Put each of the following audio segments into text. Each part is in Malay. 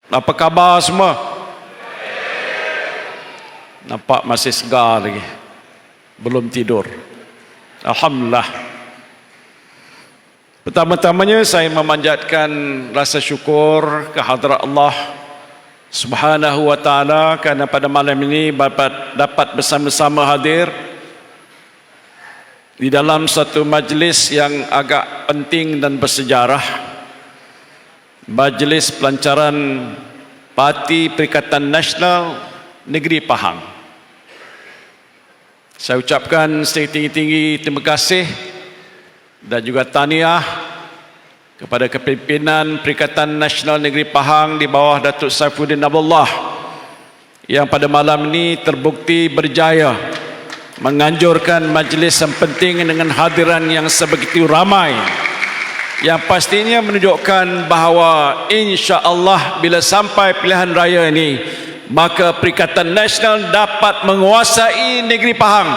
Apa khabar semua? Nampak masih segar lagi. Belum tidur. Alhamdulillah. Pertama-tamanya saya memanjatkan rasa syukur ke hadrat Allah Subhanahu wa ta'ala kerana pada malam ini dapat bersama-sama hadir di dalam satu majlis yang agak penting dan bersejarah, majlis pelancaran Parti Perikatan Nasional Negeri Pahang. Saya ucapkan setinggi-tinggi terima kasih dan juga tahniah kepada kepimpinan Perikatan Nasional Negeri Pahang di bawah Datuk Saifuddin Abdullah yang pada malam ini terbukti berjaya menganjurkan majlis yang penting dengan hadiran yang sebegitu ramai, yang pastinya menunjukkan bahawa insya-Allah bila sampai pilihan raya ini, maka Perikatan Nasional dapat menguasai negeri Pahang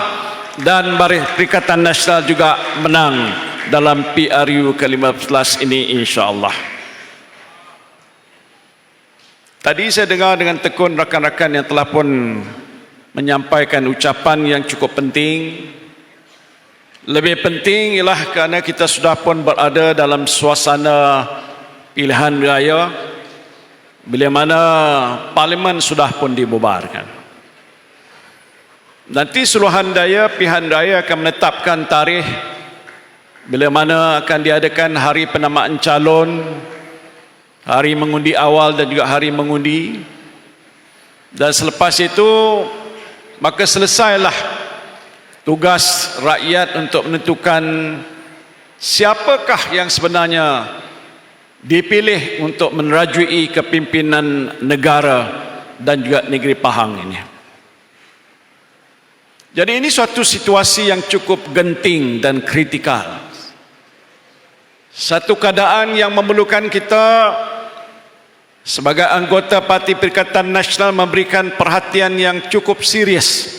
dan Perikatan Nasional juga menang dalam PRU ke-15 ini insya-Allah. Tadi saya dengar dengan tekun rakan-rakan yang telah pun menyampaikan ucapan yang cukup penting. Lebih penting ialah kerana kita sudah pun berada dalam suasana pilihan raya, bila mana parlimen sudah pun dibubarkan. Nanti Suruhanjaya pilihan raya akan menetapkan tarikh bila mana akan diadakan hari penamaan calon, hari mengundi awal dan juga hari mengundi. Dan selepas itu maka selesailah tugas rakyat untuk menentukan siapakah yang sebenarnya dipilih untuk menerajui kepimpinan negara dan juga negeri Pahang ini. Jadi ini suatu situasi yang cukup genting dan kritikal. Satu keadaan yang memerlukan kita sebagai anggota Parti Perikatan Nasional memberikan perhatian yang cukup serius.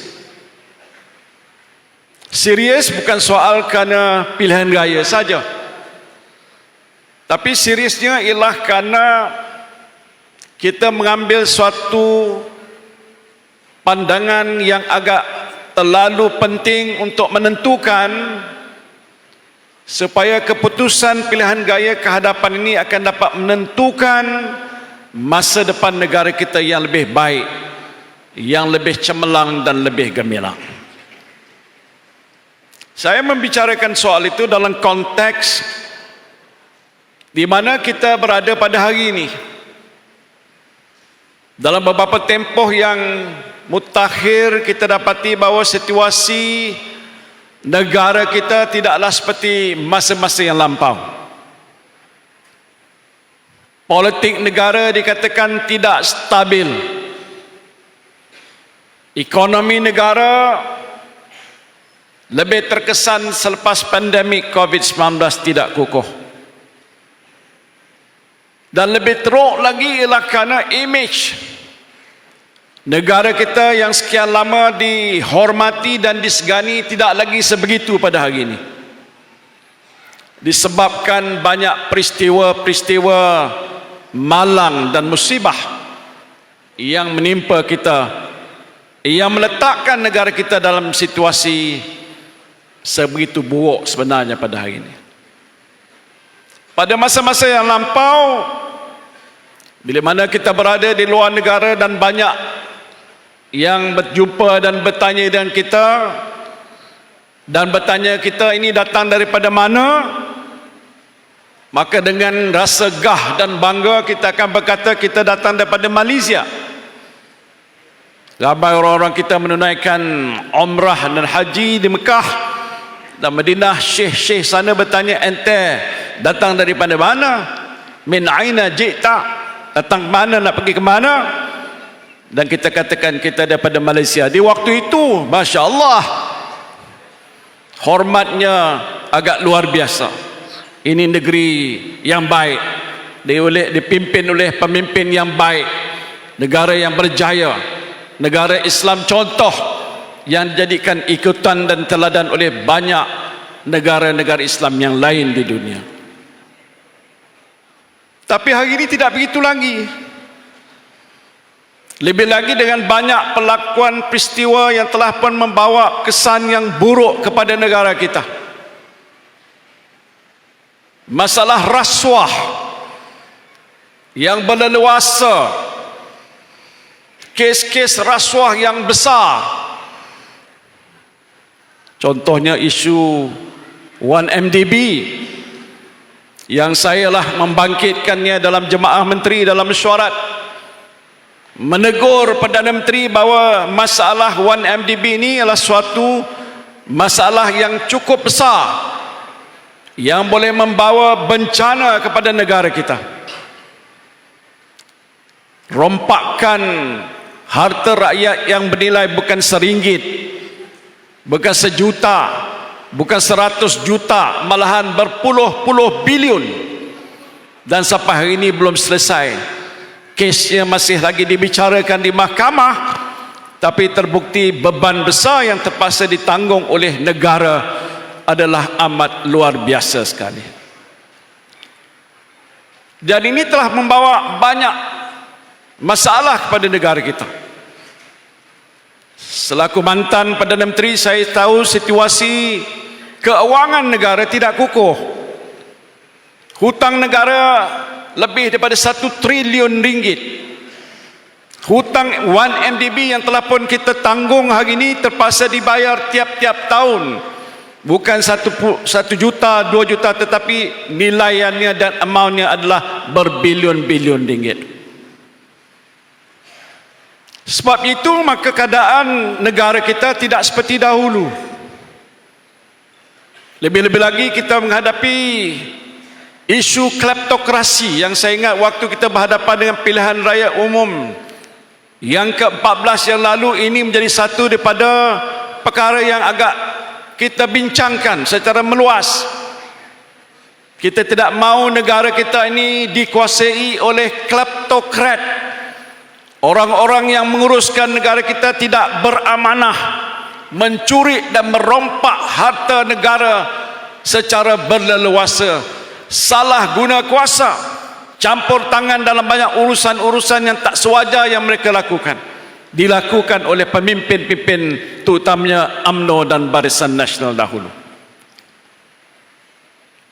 Serius bukan soal kerana pilihan raya saja, tapi seriusnya ialah kerana kita mengambil suatu pandangan yang agak terlalu penting untuk menentukan supaya keputusan pilihan raya kehadapan ini akan dapat menentukan masa depan negara kita yang lebih baik, yang lebih cemerlang dan lebih gemilang. Saya membicarakan soal itu dalam konteks di mana kita berada pada hari ini. Dalam beberapa tempoh yang mutakhir kita dapati bahawa situasi negara kita tidaklah seperti masa-masa yang lampau. Politik negara dikatakan tidak stabil. Ekonomi negara lebih terkesan selepas pandemik COVID-19 tidak kukuh. Dan lebih teruk lagi ialah kerana imej negara kita yang sekian lama dihormati dan disegani tidak lagi sebegitu pada hari ini. Disebabkan banyak peristiwa-peristiwa malang dan musibah yang menimpa kita, yang meletakkan negara kita dalam situasi sebegitu buruk sebenarnya pada hari ini. Pada masa-masa yang lampau, bila mana kita berada di luar negara dan banyak yang berjumpa dan bertanya dengan kita dan bertanya kita ini datang daripada mana, maka dengan rasa gah dan bangga kita akan berkata kita datang daripada Malaysia. Ramai orang-orang kita menunaikan umrah dan haji di Mekah dan Madinah. Syekh-syekh sana bertanya, ente datang daripada mana? Min aina ji'ta? Datang mana, nak pergi ke mana? Dan kita katakan kita daripada Malaysia. Di waktu itu, Masya Allah, hormatnya agak luar biasa. Ini negeri yang baik, dipimpin oleh pemimpin yang baik, negara yang berjaya, negara Islam contoh yang dijadikan ikutan dan teladan oleh banyak negara-negara Islam yang lain di dunia. Tapi hari ini tidak begitu lagi. Lebih lagi dengan banyak pelakuan peristiwa yang telah pun membawa kesan yang buruk kepada negara kita. Masalah rasuah yang berleluasa, kes-kes rasuah yang besar. Contohnya isu 1MDB yang saya lah membangkitkannya dalam jemaah menteri dalam mesyuarat, menegur Perdana Menteri bahawa masalah 1MDB ini adalah suatu masalah yang cukup besar yang boleh membawa bencana kepada negara kita. Rompakan harta rakyat yang bernilai bukan RM1, bukan RM1, bukan RM100 malahan berpuluh-puluh bilion, dan sampai hari ini belum selesai. Kesnya masih lagi dibicarakan di mahkamah, tapi terbukti beban besar yang terpaksa ditanggung oleh negara adalah amat luar biasa sekali. Dan ini telah membawa banyak masalah kepada negara kita. Selaku mantan Perdana Menteri, saya tahu situasi keuangan negara tidak kukuh. Hutang negara lebih daripada RM1 triliun. Hutang 1MDB yang telah pun kita tanggung hari ini terpaksa dibayar tiap-tiap tahun. Bukan 1 juta, 2 juta, tetapi nilaiannya dan amountnya adalah berbilion-bilion ringgit. Sebab itu maka keadaan negara kita tidak seperti dahulu. Lebih-lebih lagi kita menghadapi isu kleptokrasi yang saya ingat waktu kita berhadapan dengan pilihan raya umum yang ke-14 yang lalu, ini menjadi satu daripada perkara yang agak kita bincangkan secara meluas. Kita tidak mahu negara kita ini dikuasai oleh kleptokrat, orang-orang yang menguruskan negara kita tidak beramanah, mencuri dan merompak harta negara secara berleluasa, salah guna kuasa, campur tangan dalam banyak urusan-urusan yang tak sewajar yang mereka lakukan, dilakukan oleh pemimpin-pemimpin terutamanya UMNO dan Barisan Nasional dahulu.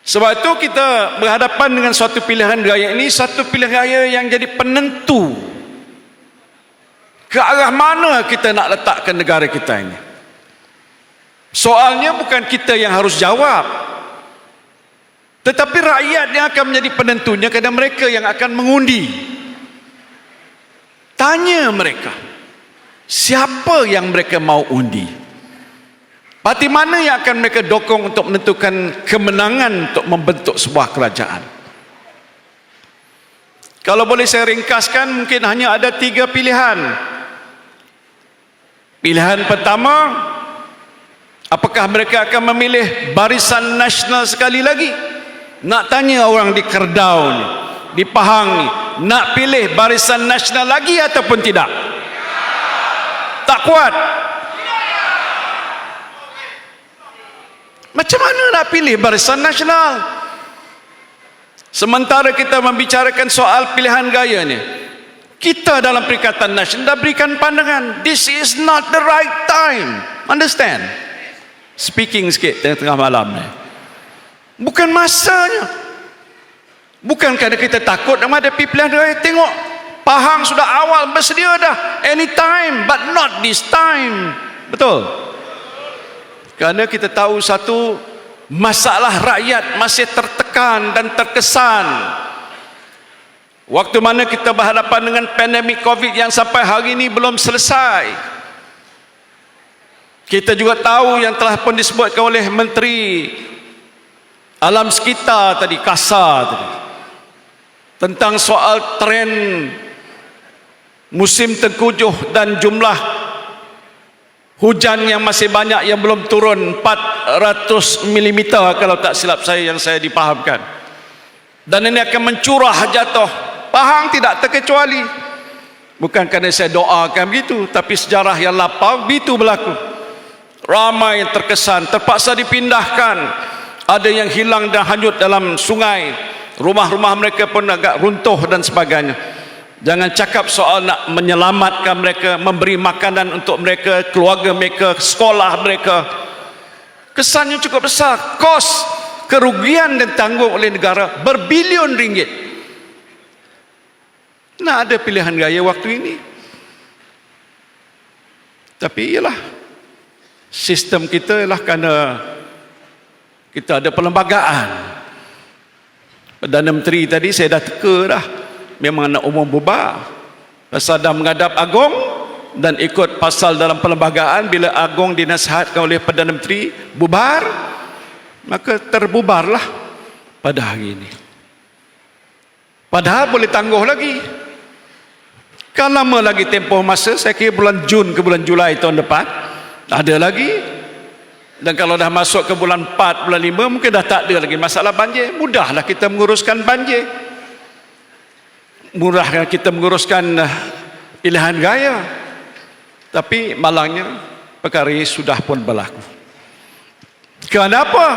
Sebab itu kita berhadapan dengan suatu pilihan raya ini, satu pilihan raya yang jadi penentu ke arah mana kita nak letakkan negara kita ini. Soalnya bukan kita yang harus jawab, tetapi rakyat yang akan menjadi penentunya, kerana mereka yang akan mengundi. Tanya mereka, siapa yang mereka mau undi? Parti mana yang akan mereka dokong untuk menentukan kemenangan untuk membentuk sebuah kerajaan? Kalau boleh saya ringkaskan, mungkin hanya ada 3 pilihan. Pilihan pertama, apakah mereka akan memilih Barisan Nasional sekali lagi? Nak tanya orang di Keردau ni, di Pahang ni, nak pilih Barisan Nasional lagi ataupun tidak? Tak kuat. Macam mana nak pilih Barisan Nasional? Sementara kita membicarakan soal pilihan raya ni, kita dalam Perikatan Nasional dah berikan pandangan, this is not the right time. Understand? Speaking sikit tengah malam ni, bukan masanya. Bukan kerana kita takut menghadapi pilihan raya. Tengok, Pahang sudah awal bersedia dah, anytime, but not this time. Betul? Kerana kita tahu satu, masalah rakyat masih tertekan dan terkesan. Waktu mana kita berhadapan dengan pandemik COVID yang sampai hari ini belum selesai. Kita juga tahu yang telah pun disebutkan oleh Menteri Alam Sekitar tadi, Kasar tadi, tentang soal tren musim tengkujuh dan jumlah hujan yang masih banyak yang belum turun, 400 mm kalau tak silap saya, yang saya dipahamkan. Dan ini akan mencurah jatuh. Pahang tidak terkecuali. Bukan kerana saya doakan begitu, tapi sejarah yang lapau begitu berlaku. Ramai yang terkesan, terpaksa dipindahkan. Ada yang hilang dan hanyut dalam sungai. Rumah-rumah mereka pun agak runtuh dan sebagainya. Jangan cakap soal nak menyelamatkan mereka, memberi makanan untuk mereka, keluarga mereka, sekolah mereka. Kesannya cukup besar. Kos kerugian yang ditanggung oleh negara berbilion ringgit. Nah, ada pilihan gaya waktu ini. Tapi ialah sistem kita ialah kerana kita ada perlembagaan. Perdana Menteri tadi saya dah teka dah, memang nak umum bubar pasal dah menghadap Agong dan ikut pasal dalam perlembagaan. Bila Agong dinasihatkan oleh Perdana Menteri bubar, maka terbubarlah pada hari ini. Padahal boleh tangguh lagi. Kan lama lagi tempoh masa, saya kira bulan Jun ke bulan Julai tahun depan ada lagi. Dan kalau dah masuk ke bulan 4, bulan 5, mungkin dah tak ada lagi masalah banjir. Mudahlah kita menguruskan banjir, murah kita menguruskan pilihan gaya. Tapi malangnya perkara ini sudah pun berlaku. Kenapa?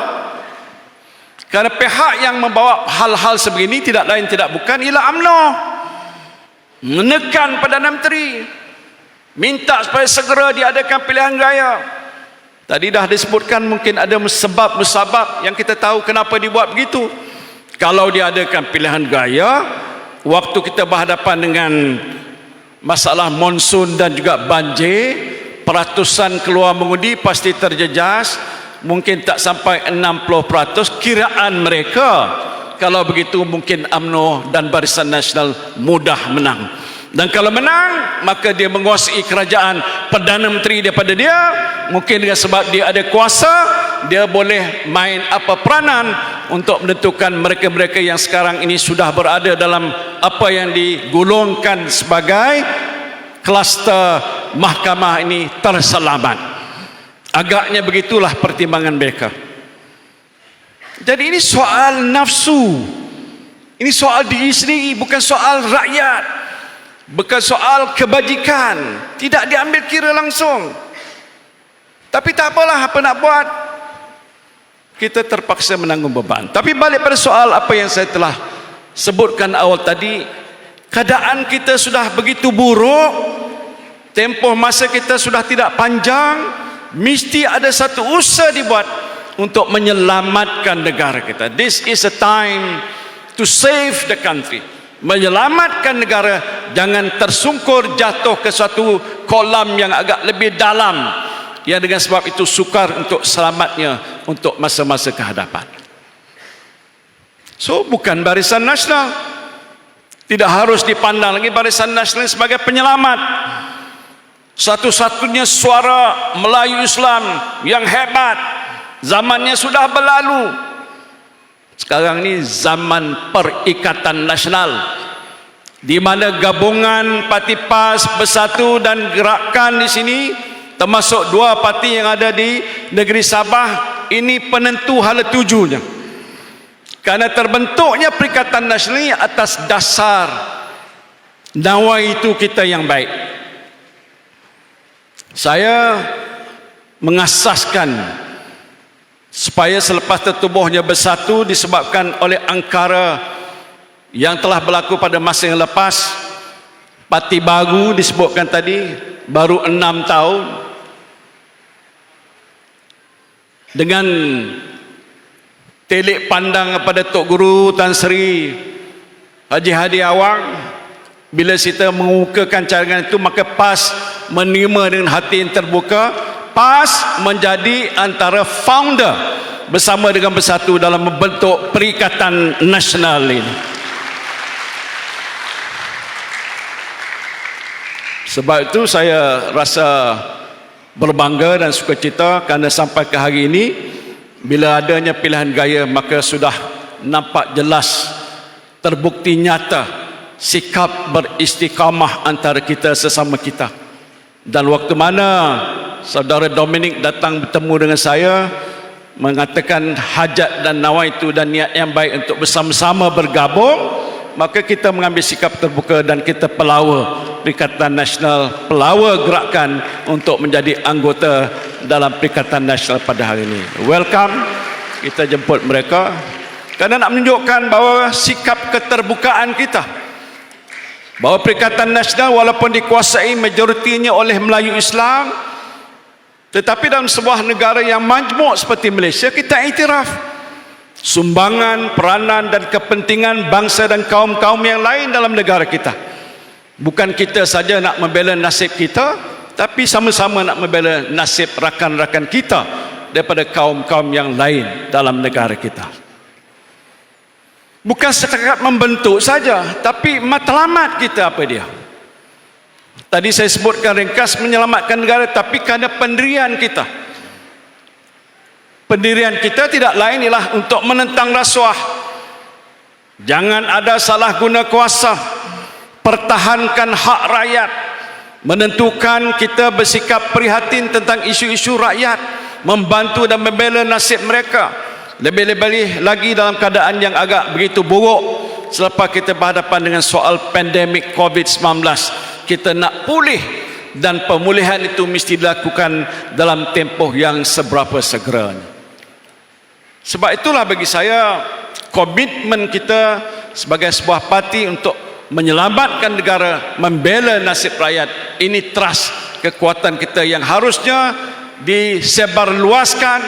Kerana pihak yang membawa hal-hal sebegini tidak lain tidak bukan ialah UMNO. Menekan Perdana Menteri, minta supaya segera diadakan pilihan raya. Tadi dah disebutkan mungkin ada musabab yang kita tahu kenapa dibuat begitu. Kalau diadakan pilihan raya, waktu kita berhadapan dengan masalah monsun dan juga banjir, peratusan keluar mengundi pasti terjejas, mungkin tak sampai 60% kiraan mereka. Kalau begitu mungkin UMNO dan Barisan Nasional mudah menang. Dan kalau menang, maka dia menguasai kerajaan. Perdana Menteri daripada dia, mungkin dengan sebab dia ada kuasa, dia boleh main apa peranan untuk menentukan mereka-mereka yang sekarang ini sudah berada dalam apa yang digolongkan sebagai kluster mahkamah ini terselamat. Agaknya begitulah pertimbangan mereka. Jadi ini soal nafsu, ini soal diri sendiri, bukan soal rakyat, bukan soal kebajikan. Tidak diambil kira langsung. Tapi tak apalah, apa nak buat, kita terpaksa menanggung beban. Tapi balik pada soal apa yang saya telah sebutkan awal tadi, keadaan kita sudah begitu buruk, tempoh masa kita sudah tidak panjang, mesti ada satu usaha dibuat untuk menyelamatkan negara kita. This is a time to save the country. Menyelamatkan negara, jangan tersungkur jatuh ke suatu kolam yang agak lebih dalam, yang dengan sebab itu sukar untuk selamatnya untuk masa-masa kehadapan. So bukan Barisan Nasional, tidak harus dipandang lagi Barisan Nasional sebagai penyelamat. Satu-satunya suara Melayu Islam yang hebat, zamannya sudah berlalu. Sekarang ini zaman Perikatan Nasional, di mana gabungan parti PAS, Bersatu dan Gerakan di sini, termasuk dua parti yang ada di negeri Sabah, ini penentu hala tujunya. Karena terbentuknya Perikatan Nasional ini atas dasar nawaitu kita yang baik. Saya mengasaskan supaya selepas tertubuhnya Bersatu disebabkan oleh angkara yang telah berlaku pada masa yang lepas, parti baru disebutkan tadi baru 6 tahun, dengan telik pandang kepada Tok Guru Tan Sri Haji Hadi Awang, bila kita mengukakan cadangan itu, maka PAS menerima dengan hati yang terbuka. PAS menjadi antara founder bersama dengan Bersatu dalam membentuk Perikatan Nasional ini. Sebab itu saya rasa berbangga dan sukacita kerana sampai ke hari ini, bila adanya pilihan gaya, maka sudah nampak jelas, terbukti nyata sikap beristiqamah antara kita sesama kita. Dan waktu mana Saudara Dominic datang bertemu dengan saya, mengatakan hajat dan nawaitu dan niat yang baik untuk bersama-sama bergabung, maka kita mengambil sikap terbuka dan kita pelawa Perikatan Nasional, pelawa gerakan untuk menjadi anggota dalam Perikatan Nasional pada hari ini. Welcome, kita jemput mereka kerana nak menunjukkan bahawa sikap keterbukaan kita bahawa Perikatan Nasional walaupun dikuasai majoritinya oleh Melayu Islam, tetapi dalam sebuah negara yang majmuk seperti Malaysia, kita iktiraf sumbangan, peranan dan kepentingan bangsa dan kaum-kaum yang lain dalam negara kita. Bukan kita saja nak membela nasib kita, tapi sama-sama nak membela nasib rakan-rakan kita daripada kaum-kaum yang lain dalam negara kita. Bukan setakat membentuk saja, tapi matlamat kita apa dia? Tadi saya sebutkan ringkas menyelamatkan negara, tapi kerana pendirian kita. Pendirian kita tidak lain ialah untuk menentang rasuah. Jangan ada salah guna kuasa. Pertahankan hak rakyat. Menentukan kita bersikap prihatin tentang isu-isu rakyat, membantu dan membela nasib mereka. Lebih-lebih lagi dalam keadaan yang agak begitu buruk selepas kita berhadapan dengan soal pandemik COVID-19. Kita nak pulih, dan pemulihan itu mesti dilakukan dalam tempoh yang seberapa segera. Sebab itulah bagi saya, komitmen kita sebagai sebuah parti untuk menyelamatkan negara, membela nasib rakyat, ini trust kekuatan kita yang harusnya disebarluaskan,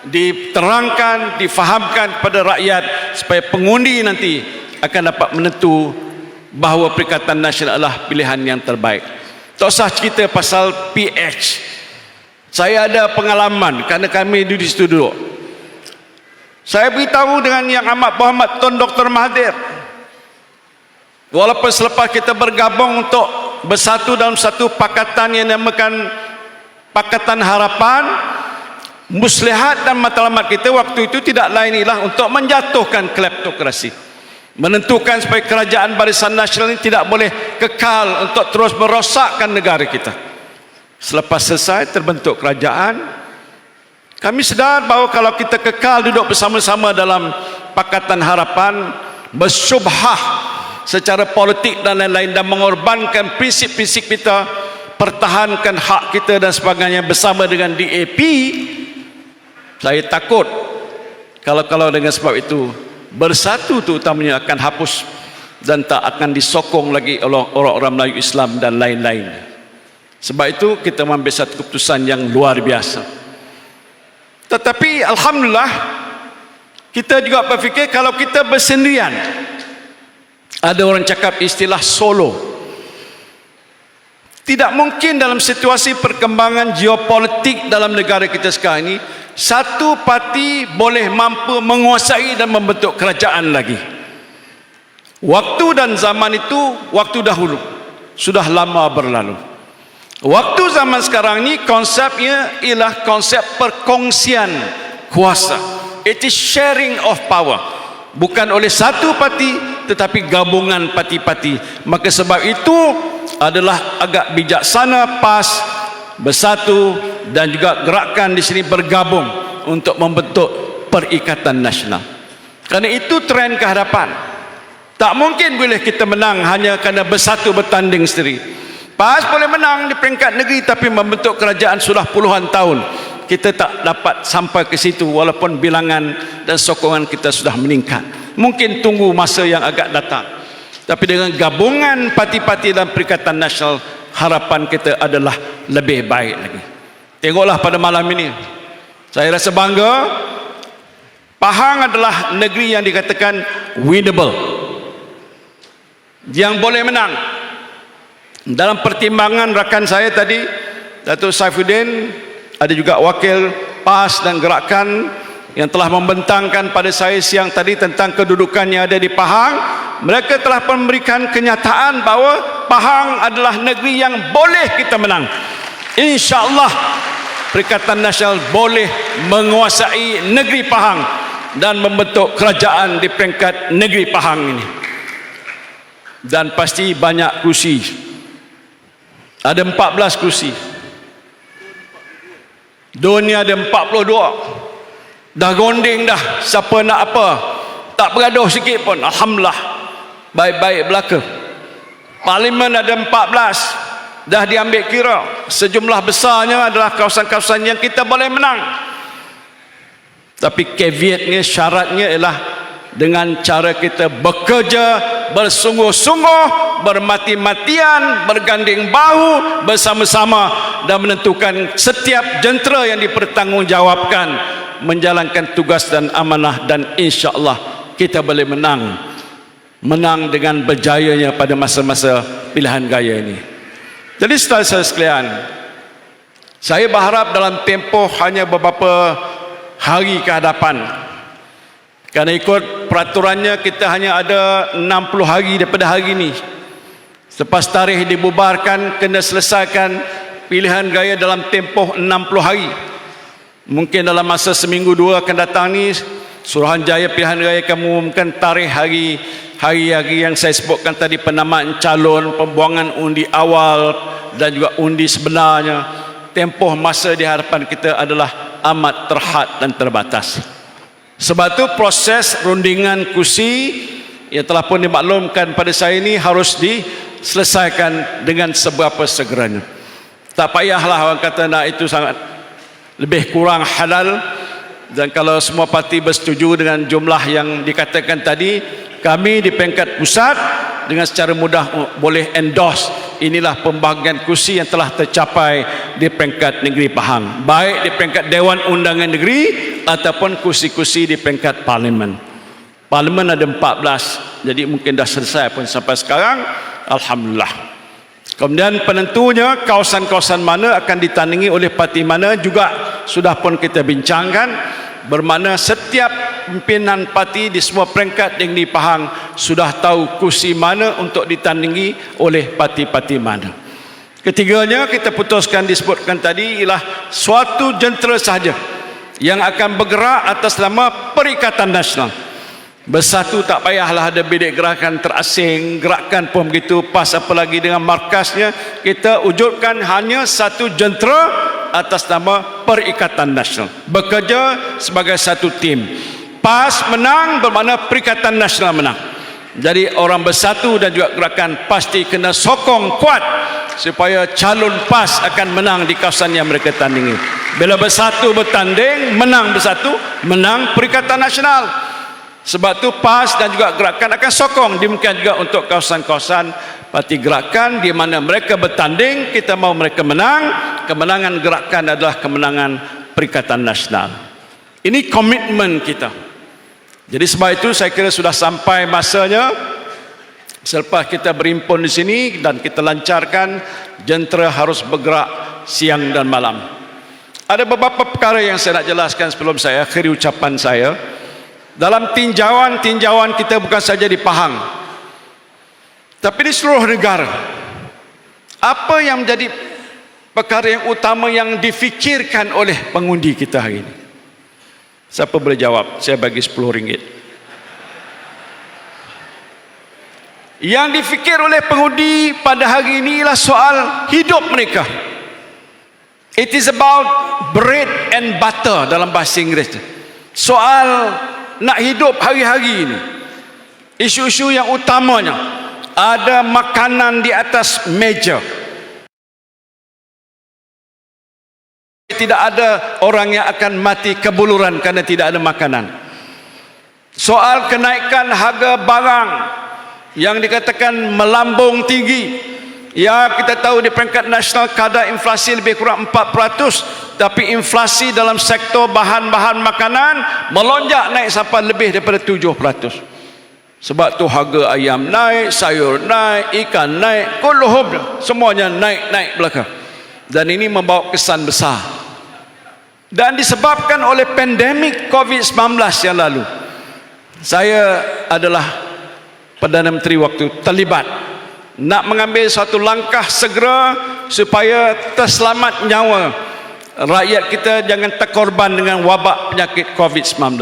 diterangkan, difahamkan kepada rakyat, supaya pengundi nanti akan dapat menentu bahawa Perikatan Nasional adalah pilihan yang terbaik. Tak usah cerita pasal PH. Saya ada pengalaman kerana kami di situ duduk. Saya beritahu dengan Yang Amat Berhormat Tun Dr. Mahathir, walaupun selepas kita bergabung untuk bersatu dalam satu pakatan yang dinamakan Pakatan Harapan, muslihat dan matlamat kita waktu itu tidak lain ialah untuk menjatuhkan kleptokrasi, menentukan supaya kerajaan Barisan Nasional ini tidak boleh kekal untuk terus merosakkan negara kita. Selepas selesai terbentuk kerajaan, kami sedar bahawa kalau kita kekal duduk bersama-sama dalam Pakatan Harapan, bersyubhah secara politik dan lain-lain, dan mengorbankan prinsip-prinsip kita, pertahankan hak kita dan sebagainya bersama dengan DAP, saya takut kalau dengan sebab itu bersatu itu utamanya akan hapus dan tak akan disokong lagi oleh orang-orang Melayu Islam dan lain-lain. Sebab itu kita mengambil satu keputusan yang luar biasa. Tetapi alhamdulillah kita juga berfikir kalau kita bersendirian, ada orang cakap istilah solo. Tidak mungkin dalam situasi perkembangan geopolitik dalam negara kita sekarang ini satu parti boleh mampu menguasai dan membentuk kerajaan lagi. Waktu dan zaman itu waktu dahulu, sudah lama berlalu. Waktu zaman sekarang ini konsepnya ialah konsep perkongsian kuasa. It is sharing of power. Bukan oleh satu parti tetapi gabungan parti-parti. Maka sebab itu adalah agak bijaksana PAS bersatu dan juga gerakan di sini bergabung untuk membentuk Perikatan Nasional. Kerana itu trend ke hadapan. Tak mungkin boleh kita menang hanya kerana bersatu bertanding sendiri. PAS boleh menang di peringkat negeri tapi membentuk kerajaan sudah puluhan tahun. Kita tak dapat sampai ke situ walaupun bilangan dan sokongan kita sudah meningkat. Mungkin tunggu masa yang agak datang. Tapi dengan gabungan parti-parti dalam Perikatan Nasional, harapan kita adalah lebih baik lagi. Tengoklah pada malam ini, saya rasa bangga. Pahang adalah negeri yang dikatakan winnable, yang boleh menang. Dalam pertimbangan rakan saya tadi, Datuk Saifuddin, ada juga wakil PAS dan gerakan yang telah membentangkan pada saya siang tadi tentang kedudukan yang ada di Pahang. Mereka telah memberikan kenyataan bahawa Pahang adalah negeri yang boleh kita menang. InsyaAllah Perikatan Nasional boleh menguasai negeri Pahang dan membentuk kerajaan di peringkat negeri Pahang ini. Dan pasti banyak kursi. Ada 14 kursi. Dunia ada 42. Dah gonding dah, siapa nak apa, tak bergaduh sikit pun. Alhamdulillah, baik-baik belaka. Parlimen ada 14, dah diambil kira. Sejumlah besarnya adalah kawasan-kawasan yang kita boleh menang. Tapi caveatnya, syaratnya ialah dengan cara kita bekerja bersungguh-sungguh, bermati-matian, berganding bahu bersama-sama dan menentukan setiap jentera yang dipertanggungjawabkan menjalankan tugas dan amanah, dan insya-Allah kita boleh menang dengan berjayanya pada masa-masa pilihan raya ini. Jadi saudara-saudara sekalian, saya berharap dalam tempoh hanya beberapa hari ke hadapan, kerana ikut peraturannya kita hanya ada 60 hari daripada hari ini. Selepas tarikh dibubarkan, kena selesaikan pilihan raya dalam tempoh 60 hari. Mungkin dalam masa seminggu dua akan datang ni, Suruhanjaya pilihan raya akan mengumumkan tarikh hari-hari yang saya sebutkan tadi, penamaan calon, pembuangan undi awal dan juga undi sebenarnya. Tempoh masa di hadapan kita adalah amat terhad dan terbatas. Sebab itu proses rundingan kursi yang telah pun dimaklumkan pada saya ini harus diselesaikan dengan seberapa segeranya. Tak payahlah orang kata nak itu sangat lebih kurang halal, dan kalau semua parti bersetuju dengan jumlah yang dikatakan tadi, kami di peringkat pusat dengan secara mudah boleh endorse inilah pembahagian kursi yang telah tercapai di peringkat negeri Pahang, baik di peringkat Dewan Undangan Negeri ataupun kursi-kursi di peringkat Parlimen. Parlimen ada 14, jadi mungkin dah selesai pun sampai sekarang, alhamdulillah. Kemudian penentunya kawasan-kawasan mana akan ditandingi oleh parti mana juga sudah pun kita bincangkan, bermakna setiap pimpinan parti di semua peringkat yang di Pahang sudah tahu kursi mana untuk ditandingi oleh parti-parti mana. Ketiganya kita putuskan disebutkan tadi ialah suatu jentera sahaja yang akan bergerak atas nama Perikatan Nasional. Bersatu, tak payahlah ada bidik gerakan terasing, gerakan pun begitu pas, apalagi dengan markasnya. Kita wujudkan hanya satu jentera atas nama Perikatan Nasional, bekerja sebagai satu tim. PAS menang bermakna Perikatan Nasional menang. Jadi orang bersatu dan juga gerakan pasti kena sokong kuat supaya calon PAS akan menang di kawasan yang mereka tandingi. Bila bersatu bertanding, menang bersatu, menang Perikatan Nasional. Sebab tu PAS dan juga gerakan akan sokong. Demikian juga untuk kawasan-kawasan parti gerakan di mana mereka bertanding, kita mahu mereka menang. Kemenangan gerakan adalah kemenangan Perikatan Nasional. Ini komitmen kita. Jadi sebab itu saya kira sudah sampai masanya, selepas kita berimpun di sini dan kita lancarkan, jentera harus bergerak siang dan malam. Ada beberapa perkara yang saya nak jelaskan sebelum saya akhiri ucapan saya. Dalam tinjauan kita bukan saja di Pahang, tapi di seluruh negara, apa yang menjadi perkara yang utama yang difikirkan oleh pengundi kita hari ini? Siapa boleh jawab? Saya bagi RM10. Yang difikir oleh pengundi pada hari ini ialah soal hidup mereka. It is about bread and butter dalam bahasa Inggeris. Soal nak hidup hari-hari ini. Isu-isu yang utamanya ada makanan di atas meja. Tidak ada orang yang akan mati kebuluran kerana tidak ada makanan. Soal kenaikan harga barang yang dikatakan melambung tinggi. Ya, kita tahu di peringkat nasional kadar inflasi lebih kurang 4%, tapi inflasi dalam sektor bahan-bahan makanan melonjak naik sampai lebih daripada 7%. Sebab tu harga ayam naik, sayur naik, ikan naik, kulluhum semuanya naik belakang. Dan ini membawa kesan besar. Dan disebabkan oleh pandemik COVID-19 yang lalu. Saya adalah Perdana Menteri waktu terlibat nak mengambil suatu langkah segera supaya terselamat nyawa rakyat kita, jangan terkorban dengan wabak penyakit COVID-19.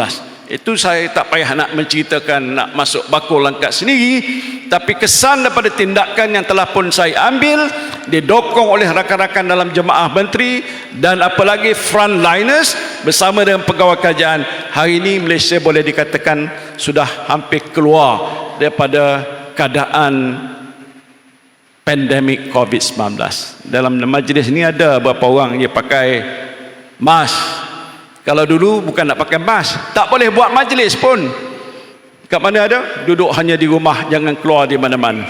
Itu saya tak payah nak menceritakan, nak masuk bakul langkah sendiri, tapi kesan daripada tindakan yang telah pun saya ambil, didokong oleh rakan-rakan dalam jemaah menteri dan apalagi frontliners bersama dengan pegawai kerajaan, hari ini Malaysia boleh dikatakan sudah hampir keluar daripada keadaan pandemik COVID-19. Dalam majlis ni ada beberapa orang yang pakai mask. Kalau dulu bukan nak pakai mask, tak boleh buat majlis pun. Kat mana ada? Duduk hanya di rumah, jangan keluar di mana-mana.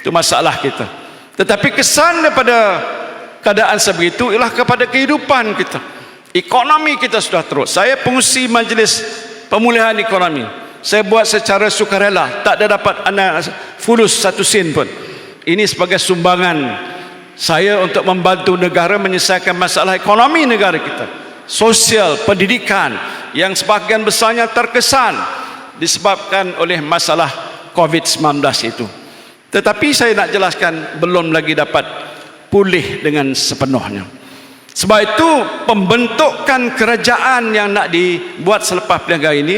Itu masalah kita. Tetapi kesan daripada keadaan sebegitu ialah kepada kehidupan kita. Ekonomi kita sudah teruk. Saya pengurusi majlis pemulihan ekonomi. Saya buat secara sukarela, tak ada dapat fulus satu sen pun. Ini sebagai sumbangan saya untuk membantu negara menyelesaikan masalah ekonomi negara kita, sosial, pendidikan yang sebahagian besarnya terkesan disebabkan oleh masalah COVID-19 itu. Tetapi saya nak jelaskan, belum lagi dapat pulih dengan sepenuhnya. Sebab itu pembentukan kerajaan yang nak dibuat selepas pilihan raya ini,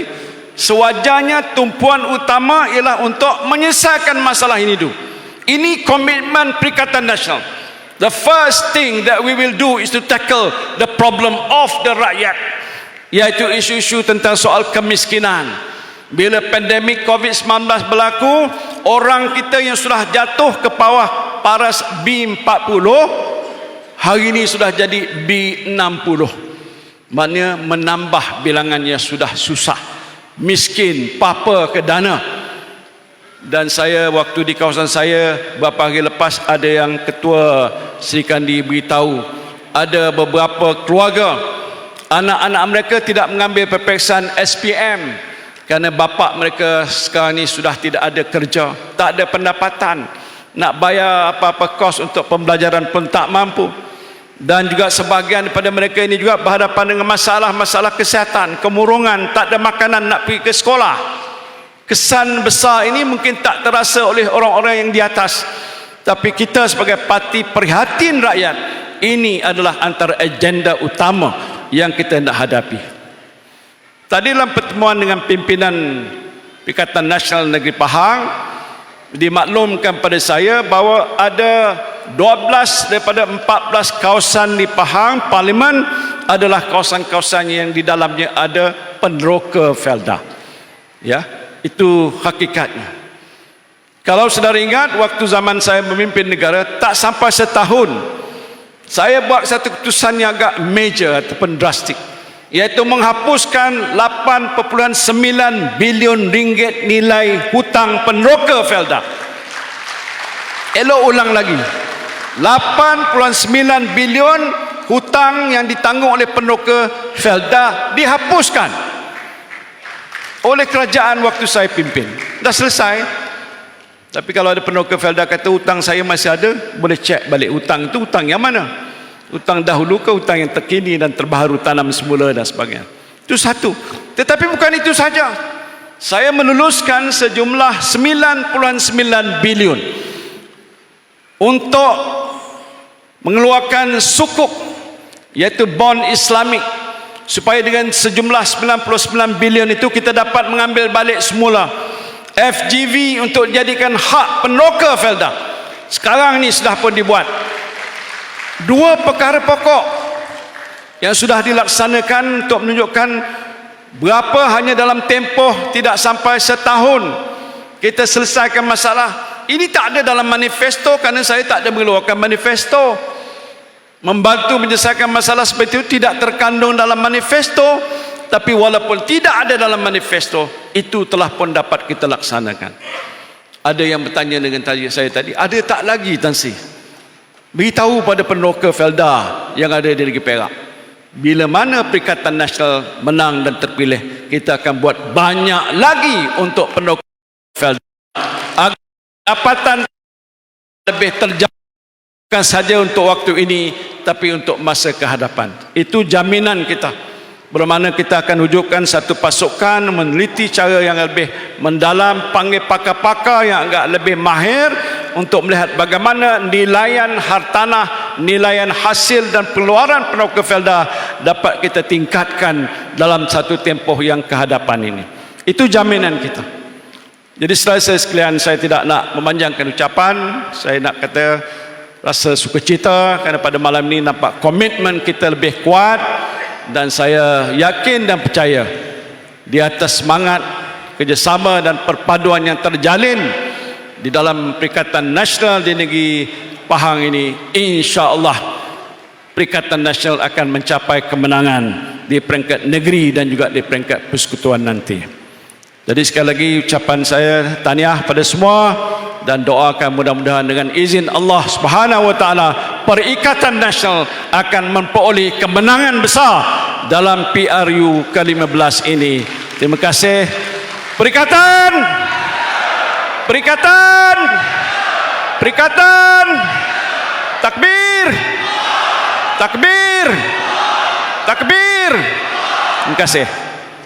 sewajarnya tumpuan utama ialah untuk menyelesaikan masalah ini dulu. Ini komitmen Perikatan Nasional. The first thing that we will do is to tackle the problem of the rakyat, iaitu isu-isu tentang soal kemiskinan. Bila pandemik COVID-19 berlaku, orang kita yang sudah jatuh ke bawah paras B40 hari ini sudah jadi B60. Maknanya menambah bilangannya sudah susah, miskin, papa ke dana. Dan saya waktu di kawasan saya beberapa hari lepas, ada yang ketua Sri Kandi beritahu ada beberapa keluarga anak-anak mereka tidak mengambil peperiksaan SPM kerana bapa mereka sekarang ni sudah tidak ada kerja, tak ada pendapatan, nak bayar apa-apa kos untuk pembelajaran pun tak mampu. Dan juga sebahagian daripada mereka ini juga berhadapan dengan masalah-masalah kesihatan, kemurungan, tak ada makanan nak pergi ke sekolah. Kesan besar ini mungkin tak terasa oleh orang-orang yang di atas, tapi kita sebagai parti prihatin rakyat, ini adalah antara agenda utama yang kita nak hadapi. Tadi dalam pertemuan dengan pimpinan Perikatan Nasional Negeri Pahang, dimaklumkan pada saya bahawa ada 12 daripada 14 kawasan di Pahang Parlimen adalah kawasan-kawasan yang di dalamnya ada peneroka Felda. Ya, itu hakikatnya. Kalau saudara ingat, waktu zaman saya memimpin negara, tak sampai setahun saya buat satu keputusan yang agak major ataupun drastik, iaitu menghapuskan 8.9 bilion ringgit nilai hutang peneroka Felda. Elok ulang lagi, 8.9 bilion hutang yang ditanggung oleh peneroka Felda dihapuskan oleh kerajaan waktu saya pimpin. Dah selesai. Tapi kalau ada peneroka Felda kata hutang saya masih ada, boleh cek balik hutang itu hutang yang mana, hutang dahulu ke hutang yang terkini dan terbaru, tanam semula dan sebagainya. Itu satu. Tetapi bukan itu saja, saya meluluskan sejumlah 9.9 bilion untuk mengeluarkan sukuk, iaitu bond Islamik, supaya dengan sejumlah 99 bilion itu kita dapat mengambil balik semula FGV untuk dijadikan hak peneroka Felda. Sekarang ni sudah pun dibuat. Dua perkara pokok yang sudah dilaksanakan untuk menunjukkan berapa hanya dalam tempoh tidak sampai setahun kita selesaikan masalah. Ini tak ada dalam manifesto kerana saya tak ada mengeluarkan manifesto. Membantu menyelesaikan masalah seperti itu tidak terkandung dalam manifesto, tapi walaupun tidak ada dalam manifesto, itu telah pun dapat kita laksanakan. Ada yang bertanya dengan saya tadi, ada tak lagi Tan Sri beritahu pada peneroka Felda yang ada di Negeri Perak, bila mana Perikatan Nasional menang dan terpilih, kita akan buat banyak lagi untuk peneroka Felda agar pendapatan lebih terjaga, bukan saja untuk waktu ini tapi untuk masa kehadapan. Itu jaminan kita. Bermakna kita akan wujudkan satu pasukan meneliti cara yang lebih mendalam, panggil pakar-pakar yang agak lebih mahir untuk melihat bagaimana nilaian hartanah, nilaian hasil dan pengeluaran peneroka Felda dapat kita tingkatkan dalam satu tempoh yang kehadapan ini. Itu jaminan kita. Jadi setelah saya sekalian, saya tidak nak memanjangkan ucapan. Saya nak kata rasa sukacita kerana pada malam ini nampak komitmen kita lebih kuat, dan saya yakin dan percaya di atas semangat kerjasama dan perpaduan yang terjalin di dalam Perikatan Nasional di Negeri Pahang ini, insya-Allah Perikatan Nasional akan mencapai kemenangan di peringkat negeri dan juga di peringkat persekutuan nanti. Jadi sekali lagi ucapan saya tahniah pada semua dan doakan mudah-mudahan dengan izin Allah Subhanahu wa taala Perikatan Nasional akan memperoleh kemenangan besar dalam PRU ke-15 ini. Terima kasih. Perikatan, perikatan, perikatan, takbir, takbir, takbir. Terima kasih.